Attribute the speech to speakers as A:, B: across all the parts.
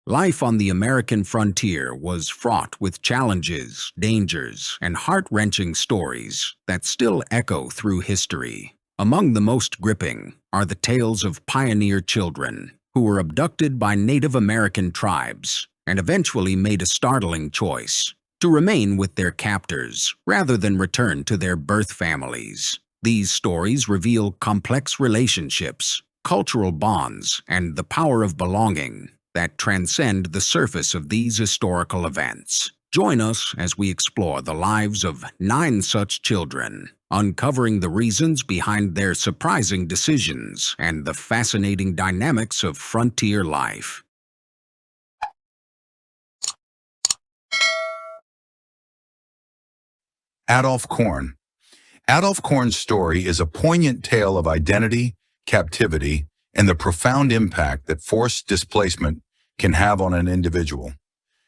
A: Life on the American frontier was fraught with challenges, dangers, and heart-wrenching stories that still echo through history. Among the most gripping are the tales of pioneer children who were abducted by Native American tribes and eventually made a startling choice to remain with their captors rather than return to their birth families. These stories reveal complex relationships, cultural bonds, and the power of belonging that transcend the surface of these historical events. Join us as we explore the lives of 9 such children, uncovering the reasons behind their surprising decisions and the fascinating dynamics of frontier life.
B: Adolf Korn. Adolf Korn's story is a poignant tale of identity, captivity, and the profound impact that forced displacement can have on an individual.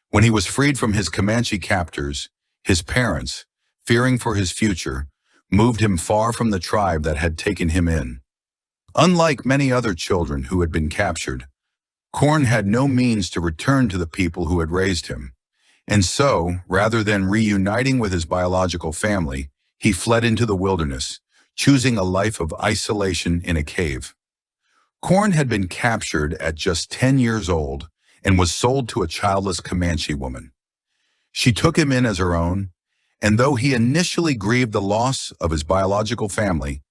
B: When he was freed from his Comanche captors, his parents, fearing for his future, moved him far from the tribe that had taken him in. Unlike many other children who had been captured, Korn had no means to return to the people who had raised him. And so, rather than reuniting with his biological family, he fled into the wilderness, choosing a life of isolation in a cave. Korn had been captured at just 10 years old and was sold to a childless Comanche woman. She took him in as her own, and though he initially grieved the loss of his biological family,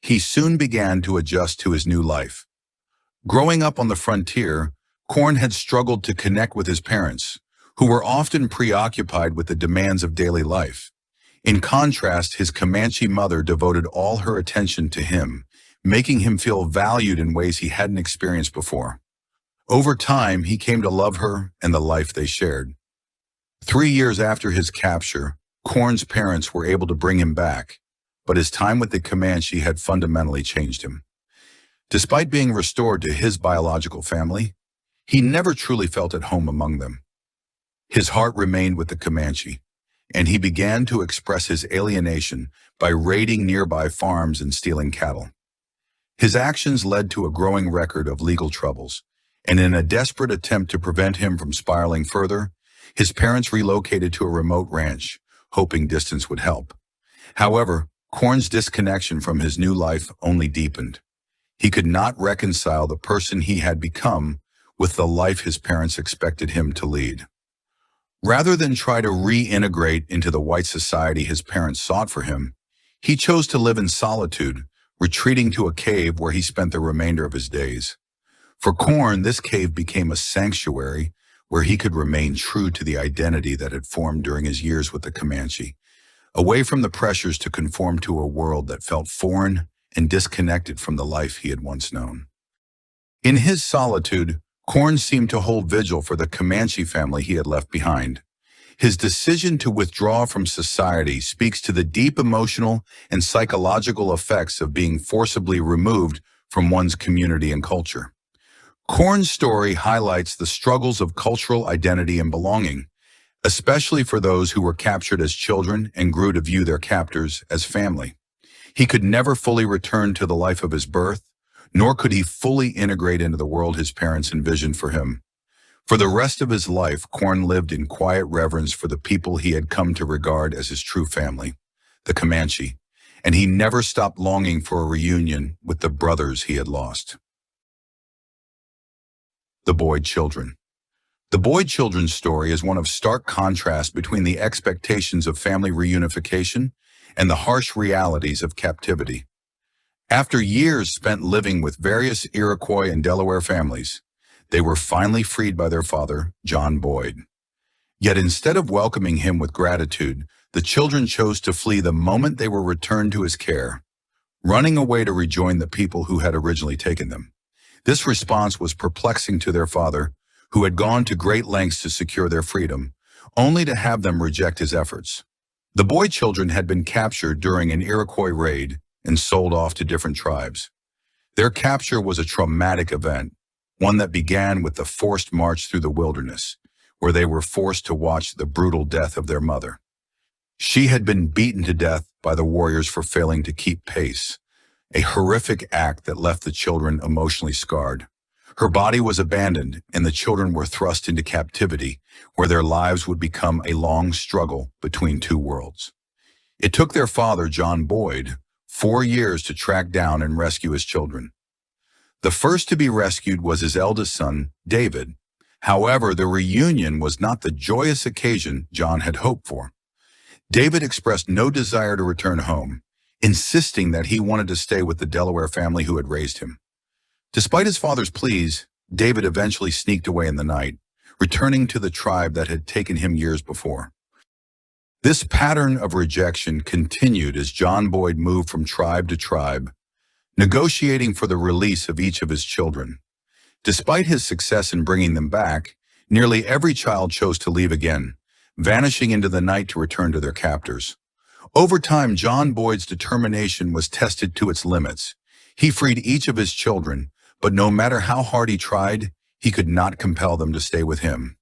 B: he soon began to adjust to his new life. Growing up on the frontier, Korn had struggled to connect with his parents, who were often preoccupied with the demands of daily life. In contrast, his Comanche mother devoted all her attention to him, making him feel valued in ways he hadn't experienced before. Over time, he came to love her and the life they shared. 3 years after his capture, Korn's parents were able to bring him back, but his time with the Comanche had fundamentally changed him. Despite being restored to his biological family, he never truly felt at home among them. His heart remained with the Comanche, and he began to express his alienation by raiding nearby farms and stealing cattle. His actions led to a growing record of legal troubles, and in a desperate attempt to prevent him from spiraling further, his parents relocated to a remote ranch, hoping distance would help. However, Korn's disconnection from his new life only deepened. He could not reconcile the person he had become with the life his parents expected him to lead. Rather than try to reintegrate into the white society his parents sought for him, he chose to live in solitude, retreating to a cave where he spent the remainder of his days. For Korn, this cave became a sanctuary where he could remain true to the identity that had formed during his years with the Comanche, away from the pressures to conform to a world that felt foreign and disconnected from the life he had once known. In his solitude, Korn seemed to hold vigil for the Comanche family he had left behind. His decision to withdraw from society speaks to the deep emotional and psychological effects of being forcibly removed from one's community and culture. Korn's story highlights the struggles of cultural identity and belonging, especially for those who were captured as children and grew to view their captors as family. He could never fully return to the life of his birth, nor could he fully integrate into the world his parents envisioned for him. For the rest of his life, Korn lived in quiet reverence for the people he had come to regard as his true family, the Comanche, and he never stopped longing for a reunion with the brothers he had lost. The Boyd Children. The Boyd children's story is one of stark contrast between the expectations of family reunification and the harsh realities of captivity. After years spent living with various Iroquois and Delaware families, they were finally freed by their father, John Boyd. Yet instead of welcoming him with gratitude, the children chose to flee the moment they were returned to his care, running away to rejoin the people who had originally taken them. This response was perplexing to their father, who had gone to great lengths to secure their freedom, only to have them reject his efforts. The Boyd children had been captured during an Iroquois raid and sold off to different tribes. Their capture was a traumatic event, one that began with the forced march through the wilderness, where they were forced to watch the brutal death of their mother. She had been beaten to death by the warriors for failing to keep pace, a horrific act that left the children emotionally scarred. Her body was abandoned, and the children were thrust into captivity, where their lives would become a long struggle between two worlds. It took their father, John Boyd, 4 years to track down and rescue his children. The first to be rescued was his eldest son, David. However, the reunion was not the joyous occasion John had hoped for. David expressed no desire to return home, insisting that he wanted to stay with the Delaware family who had raised him. Despite his father's pleas, David eventually sneaked away in the night, returning to the tribe that had taken him years before. This pattern of rejection continued as John Boyd moved from tribe to tribe, negotiating for the release of each of his children. Despite his success in bringing them back, nearly every child chose to leave again, vanishing into the night to return to their captors. Over time, John Boyd's determination was tested to its limits. He freed each of his children, but no matter how hard he tried, he could not compel them to stay with him.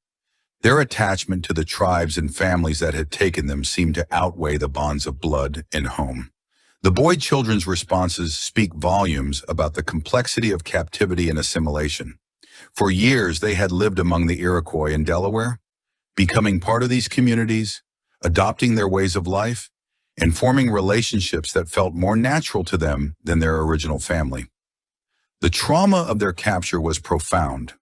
B: Their attachment to the tribes and families that had taken them seemed to outweigh the bonds of blood and home. The Boyd children's responses speak volumes about the complexity of captivity and assimilation. For years, they had lived among the Iroquois in Delaware, becoming part of these communities, adopting their ways of life, and forming relationships that felt more natural to them than their original family. The trauma of their capture was profound,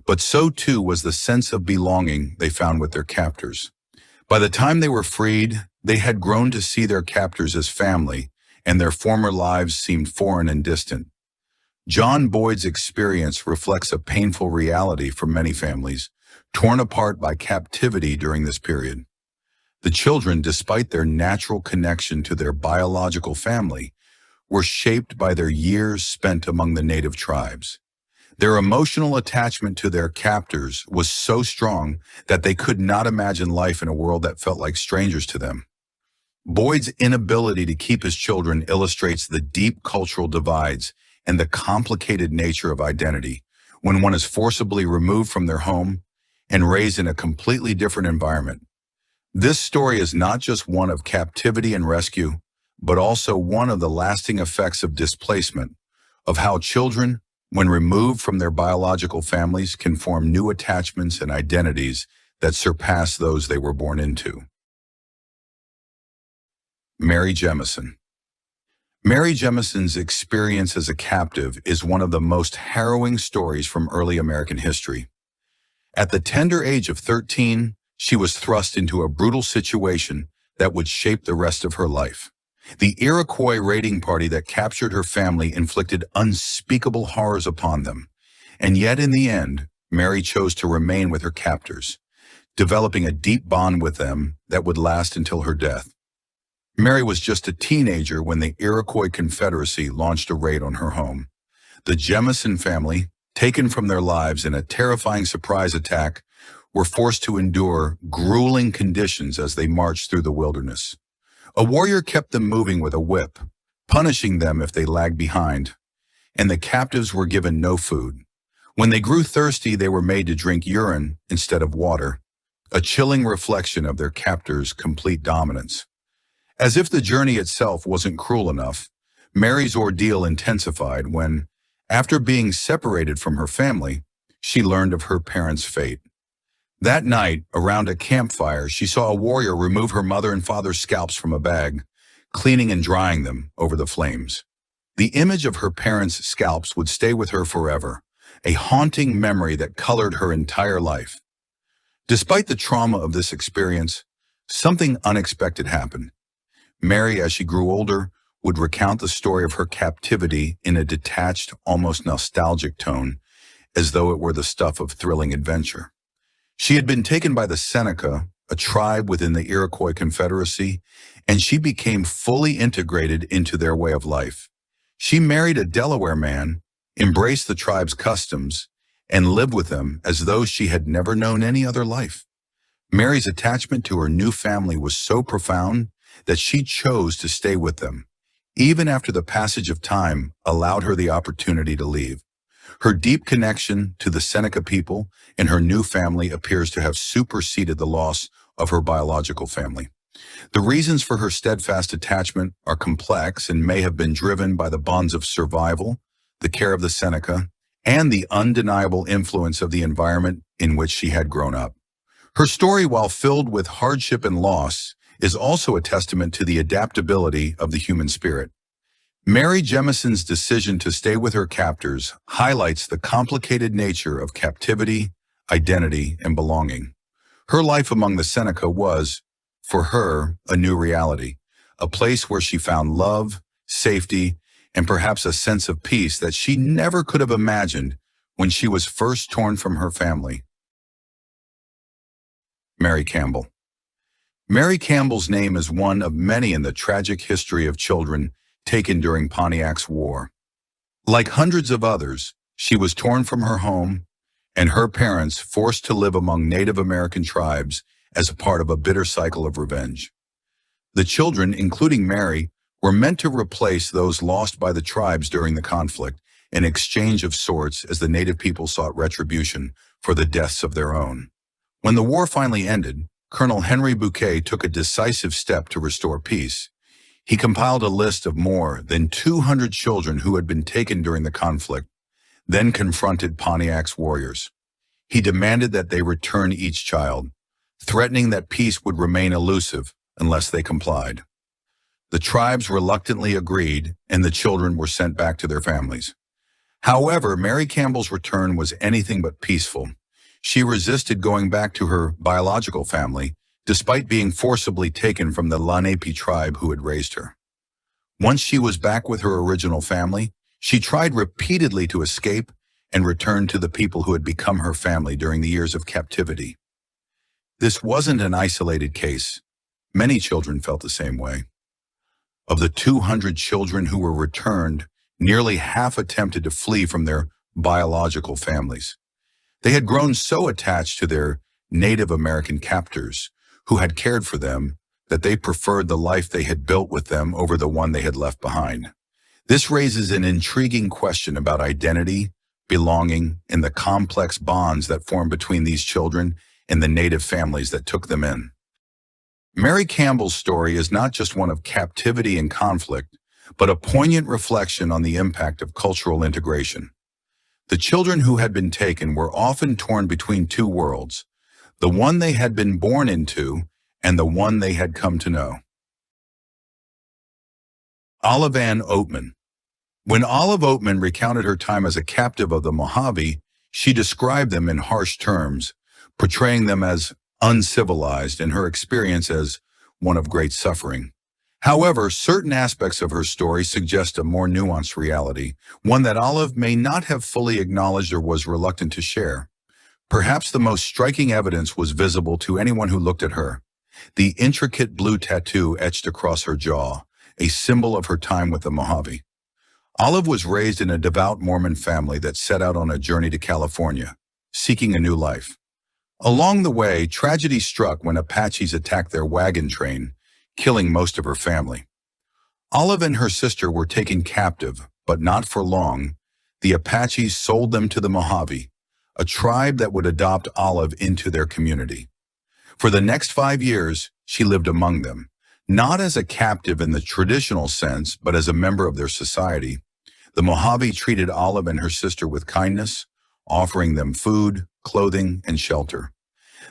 B: but so too was the sense of belonging they found with their captors. By the time they were freed, they had grown to see their captors as family, and their former lives seemed foreign and distant. John Boyd's experience reflects a painful reality for many families, torn apart by captivity during this period. The children, despite their natural connection to their biological family, were shaped by their years spent among the native tribes. Their emotional attachment to their captors was so strong that they could not imagine life in a world that felt like strangers to them. Boyd's inability to keep his children illustrates the deep cultural divides and the complicated nature of identity when one is forcibly removed from their home and raised in a completely different environment. This story is not just one of captivity and rescue, but also one of the lasting effects of displacement, of how children, when removed from their biological families, can form new attachments and identities that surpass those they were born into. Mary Jemison. Mary Jemison's experience as a captive is one of the most harrowing stories from early American history. At the tender age of 13, she was thrust into a brutal situation that would shape the rest of her life. The Iroquois raiding party that captured her family inflicted unspeakable horrors upon them, and yet in the end, Mary chose to remain with her captors, developing a deep bond with them that would last until her death. Mary was just a teenager when the Iroquois Confederacy launched a raid on her home. The Jemison family, taken from their lives in a terrifying surprise attack, were forced to endure grueling conditions as they marched through the wilderness. A warrior kept them moving with a whip, punishing them if they lagged behind, and the captives were given no food. When they grew thirsty, they were made to drink urine instead of water, a chilling reflection of their captors' complete dominance. As if the journey itself wasn't cruel enough, Mary's ordeal intensified when, after being separated from her family, she learned of her parents' fate. That night, around a campfire, she saw a warrior remove her mother and father's scalps from a bag, cleaning and drying them over the flames. The image of her parents' scalps would stay with her forever, a haunting memory that colored her entire life. Despite the trauma of this experience, something unexpected happened. Mary, as she grew older, would recount the story of her captivity in a detached, almost nostalgic tone, as though it were the stuff of thrilling adventure. She had been taken by the Seneca, a tribe within the Iroquois Confederacy, and she became fully integrated into their way of life. She married a Delaware man, embraced the tribe's customs, and lived with them as though she had never known any other life. Mary's attachment to her new family was so profound that she chose to stay with them, even after the passage of time allowed her the opportunity to leave. Her deep connection to the Seneca people and her new family appears to have superseded the loss of her biological family. The reasons for her steadfast attachment are complex and may have been driven by the bonds of survival, the care of the Seneca, and the undeniable influence of the environment in which she had grown up. Her story, while filled with hardship and loss, is also a testament to the adaptability of the human spirit. Mary Jemison's decision to stay with her captors highlights the complicated nature of captivity, identity, and belonging. Her life among the Seneca was, for her, a new reality, a place where she found love, safety, and perhaps a sense of peace that she never could have imagined when she was first torn from her family. Mary Campbell. Mary Campbell's name is one of many in the tragic history of children taken during Pontiac's War. Like hundreds of others, she was torn from her home and her parents forced to live among Native American tribes as a part of a bitter cycle of revenge. The children, including Mary, were meant to replace those lost by the tribes during the conflict, an exchange of sorts as the Native people sought retribution for the deaths of their own. When the war finally ended, Colonel Henry Bouquet took a decisive step to restore peace. He compiled a list of more than 200 children who had been taken during the conflict, then confronted Pontiac's warriors. He demanded that they return each child, threatening that peace would remain elusive unless they complied. The tribes reluctantly agreed, and the children were sent back to their families. However, Mary Campbell's return was anything but peaceful. She resisted going back to her biological family, despite being forcibly taken from the Lenape tribe who had raised her. Once she was back with her original family, she tried repeatedly to escape and return to the people who had become her family during the years of captivity. This wasn't an isolated case. Many children felt the same way. Of the 200 children who were returned, nearly half attempted to flee from their biological families. They had grown so attached to their Native American captors, who had cared for them, that they preferred the life they had built with them over the one they had left behind. This raises an intriguing question about identity, belonging, and the complex bonds that form between these children and the Native families that took them in. Mary Campbell's story is not just one of captivity and conflict, but a poignant reflection on the impact of cultural integration. The children who had been taken were often torn between two worlds, the one they had been born into and the one they had come to know. Olive Ann Oatman. When Olive Oatman recounted her time as a captive of the Mojave, she described them in harsh terms, portraying them as uncivilized and her experience as one of great suffering. However, certain aspects of her story suggest a more nuanced reality, one that Olive may not have fully acknowledged or was reluctant to share. Perhaps the most striking evidence was visible to anyone who looked at her: the intricate blue tattoo etched across her jaw, a symbol of her time with the Mojave. Olive was raised in a devout Mormon family that set out on a journey to California, seeking a new life. Along the way, tragedy struck when Apaches attacked their wagon train, killing most of her family. Olive and her sister were taken captive, but not for long. The Apaches sold them to the Mojave, a tribe that would adopt Olive into their community. For the next 5 years, she lived among them, not as a captive in the traditional sense, but as a member of their society. The Mojave treated Olive and her sister with kindness, offering them food, clothing, and shelter.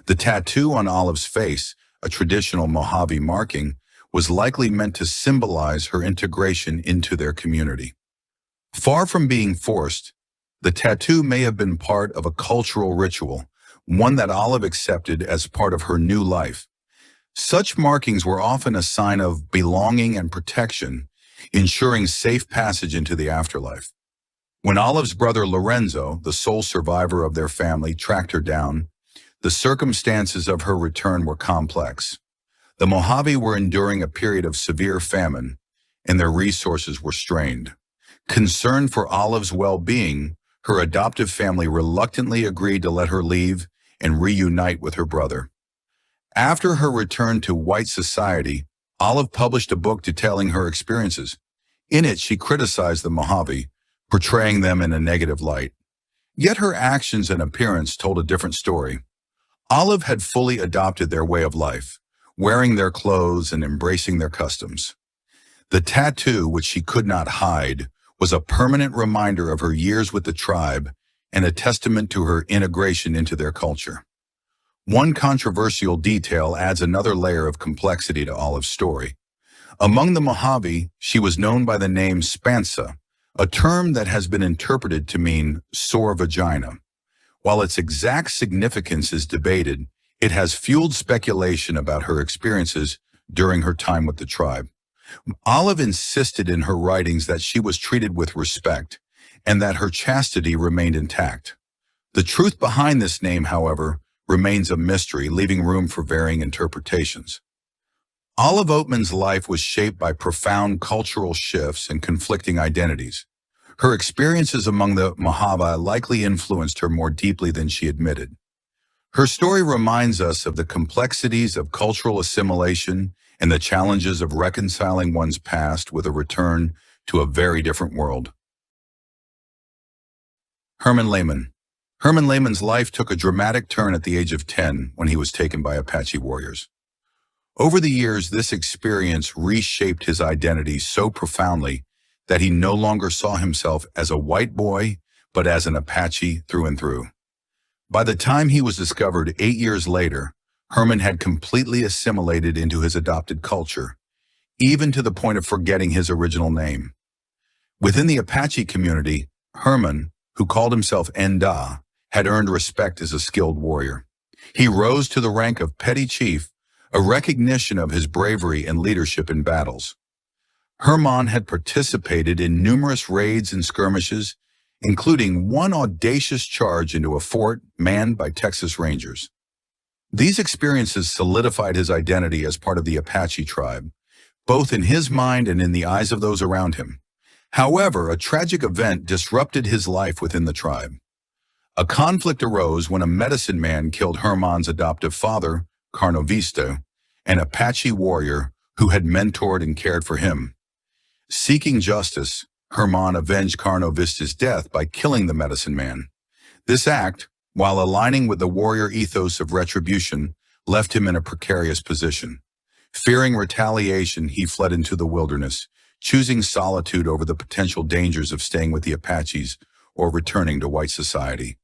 B: The tattoo on Olive's face, a traditional Mojave marking, was likely meant to symbolize her integration into their community. Far from being forced, the tattoo may have been part of a cultural ritual, one that Olive accepted as part of her new life. Such markings were often a sign of belonging and protection, ensuring safe passage into the afterlife. When Olive's brother Lorenzo, the sole survivor of their family, tracked her down, the circumstances of her return were complex. The Mojave were enduring a period of severe famine, and their resources were strained. Concerned for Olive's well-being, her adoptive family reluctantly agreed to let her leave and reunite with her brother. After her return to white society, Olive published a book detailing her experiences. In it, she criticized the Mojave, portraying them in a negative light. Yet her actions and appearance told a different story. Olive had fully adopted their way of life, wearing their clothes and embracing their customs. The tattoo, which she could not hide, was a permanent reminder of her years with the tribe and a testament to her integration into their culture. One controversial detail adds another layer of complexity to Olive's story. Among the Mojave, she was known by the name Spansa, a term that has been interpreted to mean sore vagina. While its exact significance is debated, it has fueled speculation about her experiences during her time with the tribe. Olive insisted in her writings that she was treated with respect and that her chastity remained intact. The truth behind this name, however, remains a mystery, leaving room for varying interpretations. Olive Oatman's life was shaped by profound cultural shifts and conflicting identities. Her experiences among the Mojave likely influenced her more deeply than she admitted. Her story reminds us of the complexities of cultural assimilation and the challenges of reconciling one's past with a return to a very different world. Herman Lehmann. Herman Lehmann's life took a dramatic turn at the age of 10 when he was taken by Apache warriors. Over the years, this experience reshaped his identity so profoundly that he no longer saw himself as a white boy, but as an Apache through and through. By the time he was discovered 8 years later, Herman had completely assimilated into his adopted culture, even to the point of forgetting his original name. Within the Apache community, Herman, who called himself Nda, had earned respect as a skilled warrior. He rose to the rank of petty chief, a recognition of his bravery and leadership in battles. Herman had participated in numerous raids and skirmishes, including one audacious charge into a fort manned by Texas Rangers. These experiences solidified his identity as part of the Apache tribe, both in his mind and in the eyes of those around him. However, a tragic event disrupted his life within the tribe. A conflict arose when a medicine man killed Herman's adoptive father, Carnovista, an Apache warrior who had mentored and cared for him. Seeking justice, Herman avenged Carnovista's death by killing the medicine man. This act, while aligning with the warrior ethos of retribution, left him in a precarious position. Fearing retaliation, he fled into the wilderness, choosing solitude over the potential dangers of staying with the Apaches or returning to white society.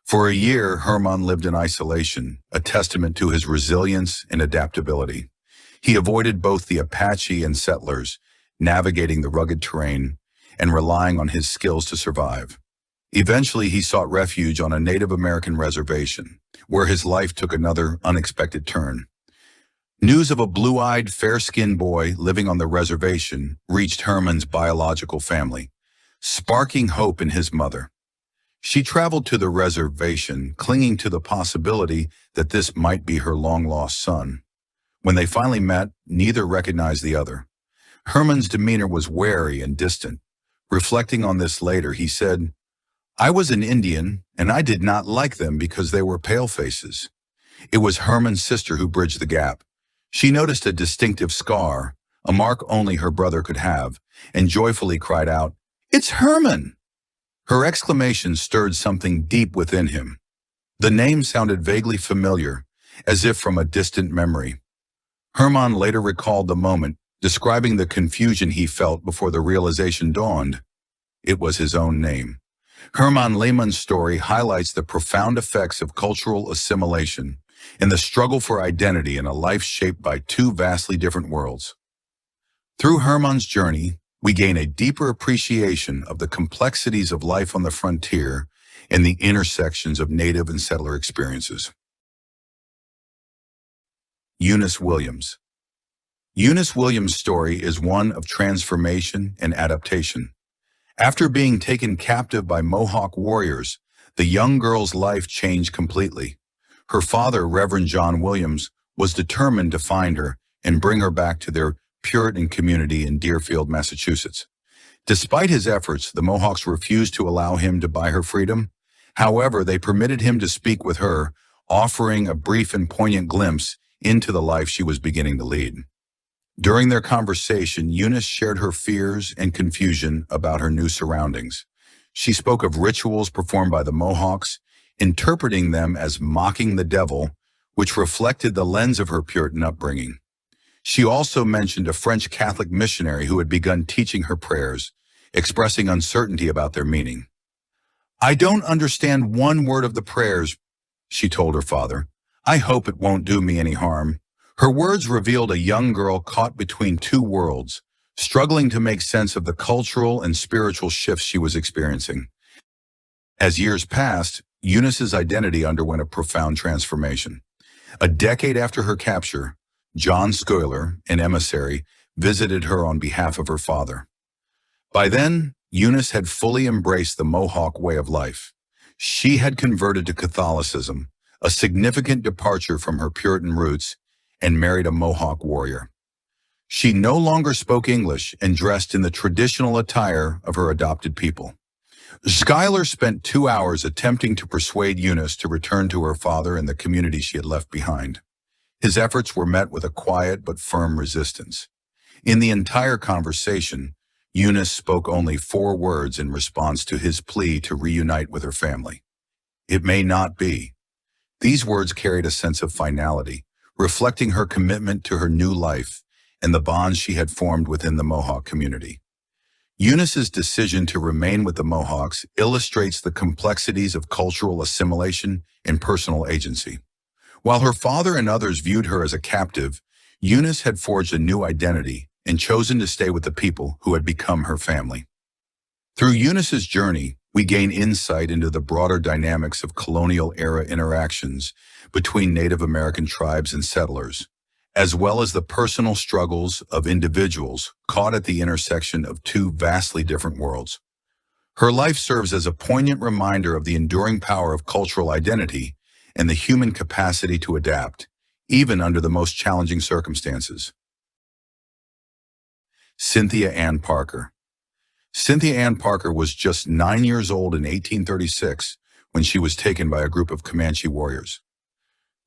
B: For a year, Herman lived in isolation, a testament to his resilience and adaptability. He avoided both the Apache and settlers, navigating the rugged terrain and relying on his skills to survive. Eventually, he sought refuge on a Native American reservation, where his life took another unexpected turn. News of a blue-eyed, fair-skinned boy living on the reservation reached Herman's biological family, sparking hope in his mother. She traveled to the reservation, clinging to the possibility that this might be her long-lost son. When they finally met, neither recognized the other. Herman's demeanor was wary and distant. Reflecting on this later, he said, "I was an Indian, and I did not like them because they were palefaces." It was Herman's sister who bridged the gap. She noticed a distinctive scar, a mark only her brother could have, and joyfully cried out, "It's Herman!" Her exclamation stirred something deep within him. The name sounded vaguely familiar, as if from a distant memory. Herman later recalled the moment, describing the confusion he felt before the realization dawned. It was his own name. Herman Lehmann's story highlights the profound effects of cultural assimilation and the struggle for identity in a life shaped by two vastly different worlds. Through Herman's journey, we gain a deeper appreciation of the complexities of life on the frontier and the intersections of native and settler experiences. Unice Williams. Unice Williams' story is one of transformation and adaptation. After being taken captive by Mohawk warriors, the young girl's life changed completely. Her father, Reverend John Williams, was determined to find her and bring her back to their Puritan community in Deerfield, Massachusetts. Despite his efforts, the Mohawks refused to allow him to buy her freedom. However, they permitted him to speak with her, offering a brief and poignant glimpse into the life she was beginning to lead. During their conversation, Unice shared her fears and confusion about her new surroundings. She spoke of rituals performed by the Mohawks, interpreting them as mocking the devil, which reflected the lens of her Puritan upbringing. She also mentioned a French Catholic missionary who had begun teaching her prayers, expressing uncertainty about their meaning. "I don't understand one word of the prayers," she told her father. "I hope it won't do me any harm." Her words revealed a young girl caught between two worlds, struggling to make sense of the cultural and spiritual shifts she was experiencing. As years passed, Unice's identity underwent a profound transformation. A decade after her capture, John Schuyler, an emissary, visited her on behalf of her father. By then, Unice had fully embraced the Mohawk way of life. She had converted to Catholicism, a significant departure from her Puritan roots, and married a Mohawk warrior. She no longer spoke English and dressed in the traditional attire of her adopted people. Schuyler spent 2 hours attempting to persuade Unice to return to her father and the community she had left behind. His efforts were met with a quiet but firm resistance. In the entire conversation, Unice spoke only 4 words in response to his plea to reunite with her family. "It may not be." These words carried a sense of finality, reflecting her commitment to her new life and the bonds she had formed within the Mohawk community. Unice's decision to remain with the Mohawks illustrates the complexities of cultural assimilation and personal agency. While her father and others viewed her as a captive, Unice had forged a new identity and chosen to stay with the people who had become her family. Through Unice's journey, we gain insight into the broader dynamics of colonial-era interactions between Native American tribes and settlers, as well as the personal struggles of individuals caught at the intersection of two vastly different worlds. Her life serves as a poignant reminder of the enduring power of cultural identity and the human capacity to adapt, even under the most challenging circumstances. Cynthia Anne Parker. Cynthia Anne Parker was just 9 years old in 1836 when she was taken by a group of Comanche warriors.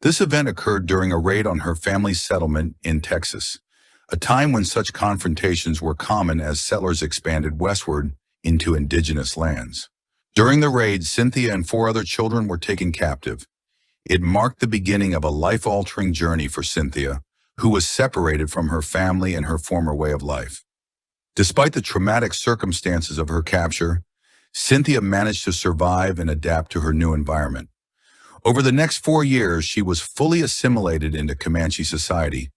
B: This event occurred during a raid on her family's settlement in Texas, a time when such confrontations were common as settlers expanded westward into indigenous lands. During the raid, Cynthia and 4 other children were taken captive. It marked the beginning of a life-altering journey for Cynthia, who was separated from her family and her former way of life. Despite the traumatic circumstances of her capture, Cynthia managed to survive and adapt to her new environment. Over the next 4 years, she was fully assimilated into Comanche society.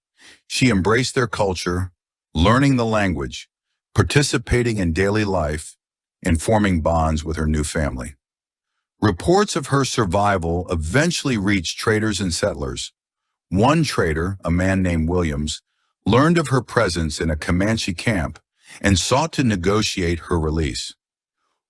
B: She embraced their culture, learning the language, participating in daily life, and forming bonds with her new family. Reports of her survival eventually reached traders and settlers. One trader, a man named Williams, learned of her presence in a Comanche camp and sought to negotiate her release.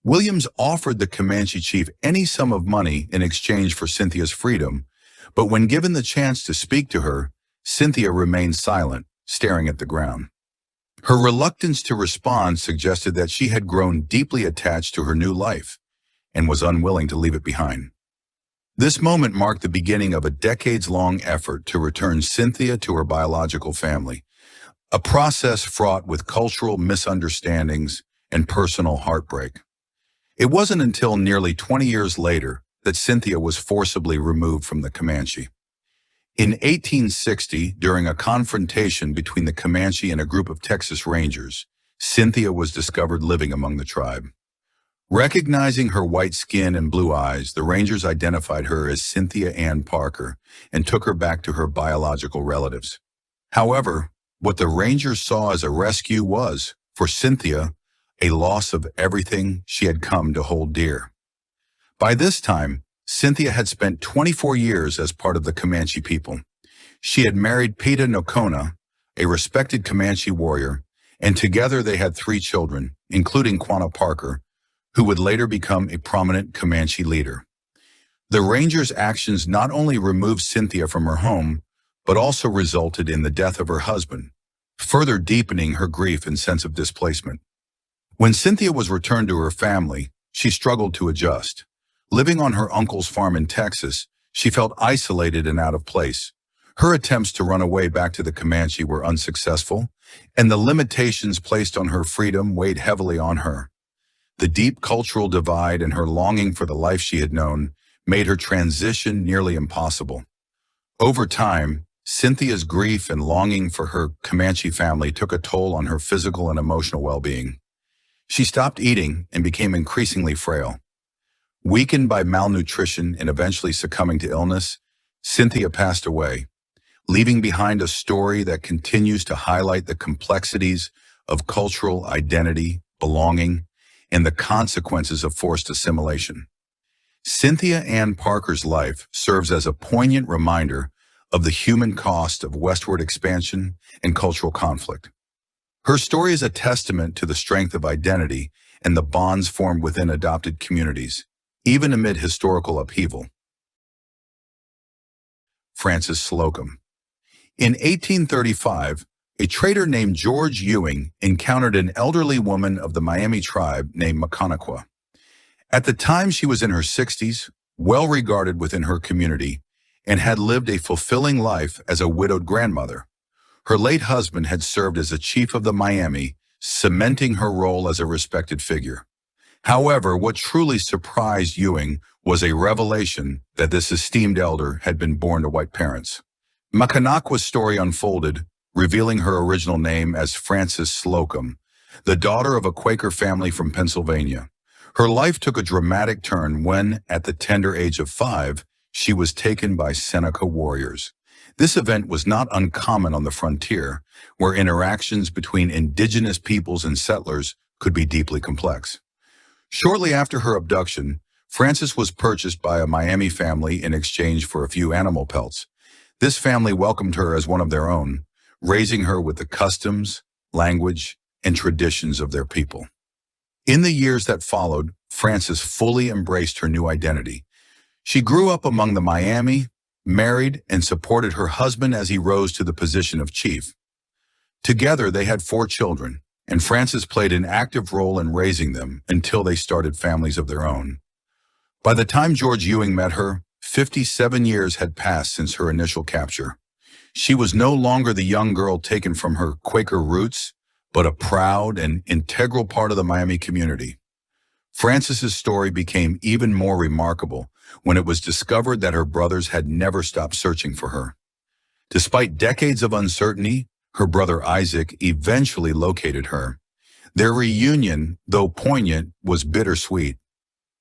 B: Williams offered the Comanche chief any sum of money in exchange for Cynthia's freedom, but when given the chance to speak to her, Cynthia remained silent, staring at the ground. Her reluctance to respond suggested that she had grown deeply attached to her new life and was unwilling to leave it behind. This moment marked the beginning of a decades-long effort to return Cynthia to her biological family, a process fraught with cultural misunderstandings and personal heartbreak. It wasn't until nearly 20 years later that Cynthia was forcibly removed from the Comanche. In 1860, during a confrontation between the Comanche and a group of Texas Rangers, Cynthia was discovered living among the tribe. Recognizing her white skin and blue eyes, the Rangers identified her as Cynthia Anne Parker and took her back to her biological relatives. However, what the Rangers saw as a rescue was, for Cynthia, a loss of everything she had come to hold dear. By this time, Cynthia had spent 24 years as part of the Comanche people. She had married Peta Nocona, a respected Comanche warrior, and together they had 3 children, including Quanah Parker, who would later become a prominent Comanche leader. The Rangers' actions not only removed Cynthia from her home, but also resulted in the death of her husband, further deepening her grief and sense of displacement. When Cynthia was returned to her family, she struggled to adjust. Living on her uncle's farm in Texas, she felt isolated and out of place. Her attempts to run away back to the Comanche were unsuccessful, and the limitations placed on her freedom weighed heavily on her. The deep cultural divide and her longing for the life she had known made her transition nearly impossible. Over time, Cynthia's grief and longing for her Comanche family took a toll on her physical and emotional well-being. She stopped eating and became increasingly frail. Weakened by malnutrition and eventually succumbing to illness, Cynthia passed away, leaving behind a story that continues to highlight the complexities of cultural identity, belonging, and the consequences of forced assimilation. Cynthia Anne Parker's life serves as a poignant reminder of the human cost of westward expansion and cultural conflict. Her story is a testament to the strength of identity and the bonds formed within adopted communities, even amid historical upheaval. Frances Slocum. In 1835, a trader named George Ewing encountered an elderly woman of the Miami tribe named Maconaquah. At the time, she was in her 60s, well regarded within her community, and had lived a fulfilling life as a widowed grandmother. Her late husband had served as a chief of the Miami, cementing her role as a respected figure. However, what truly surprised Ewing was a revelation that this esteemed elder had been born to white parents. Maconaquah's story unfolded, revealing her original name as Frances Slocum, the daughter of a Quaker family from Pennsylvania. Her life took a dramatic turn when, at the tender age of 5, she was taken by Seneca warriors. This event was not uncommon on the frontier, where interactions between indigenous peoples and settlers could be deeply complex. Shortly after her abduction, Frances was purchased by a Miami family in exchange for a few animal pelts. This family welcomed her as one of their own, raising her with the customs, language, and traditions of their people. In the years that followed, Frances fully embraced her new identity. She grew up among the Miami, married, and supported her husband as he rose to the position of chief. Together, they had 4 children, and Frances played an active role in raising them until they started families of their own. By the time George Ewing met her, 57 years had passed since her initial capture. She was no longer the young girl taken from her Quaker roots, but a proud and integral part of the Miami community. Frances's story became even more remarkable when it was discovered that her brothers had never stopped searching for her. Despite decades of uncertainty, her brother Isaac eventually located her. Their reunion, though poignant, was bittersweet.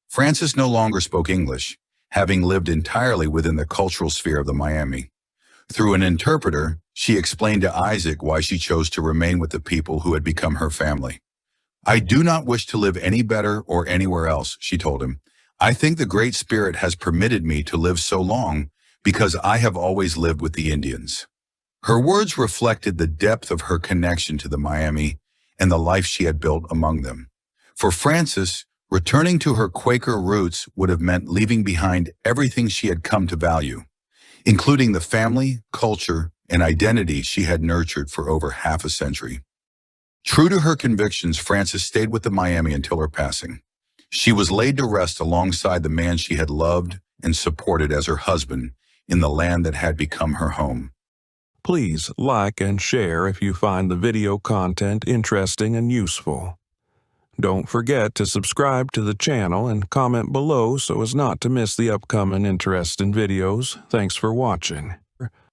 B: Frances no longer spoke English, having lived entirely within the cultural sphere of the Miami. Through an interpreter, she explained to Isaac why she chose to remain with the people who had become her family. "I do not wish to live any better or anywhere else," she told him. "I think the Great Spirit has permitted me to live so long because I have always lived with the Indians." Her words reflected the depth of her connection to the Miami and the life she had built among them. For Frances, returning to her Quaker roots would have meant leaving behind everything she had come to value, including the family, culture, and identity she had nurtured for over half a century. True to her convictions, Frances stayed with the Miami until her passing. She was laid to rest alongside the man she had loved and supported as her husband in the land that had become her home.
C: Please like and share if you find the video content interesting and useful. Don't forget to subscribe to the channel and comment below so as not to miss the upcoming interesting videos. Thanks for watching.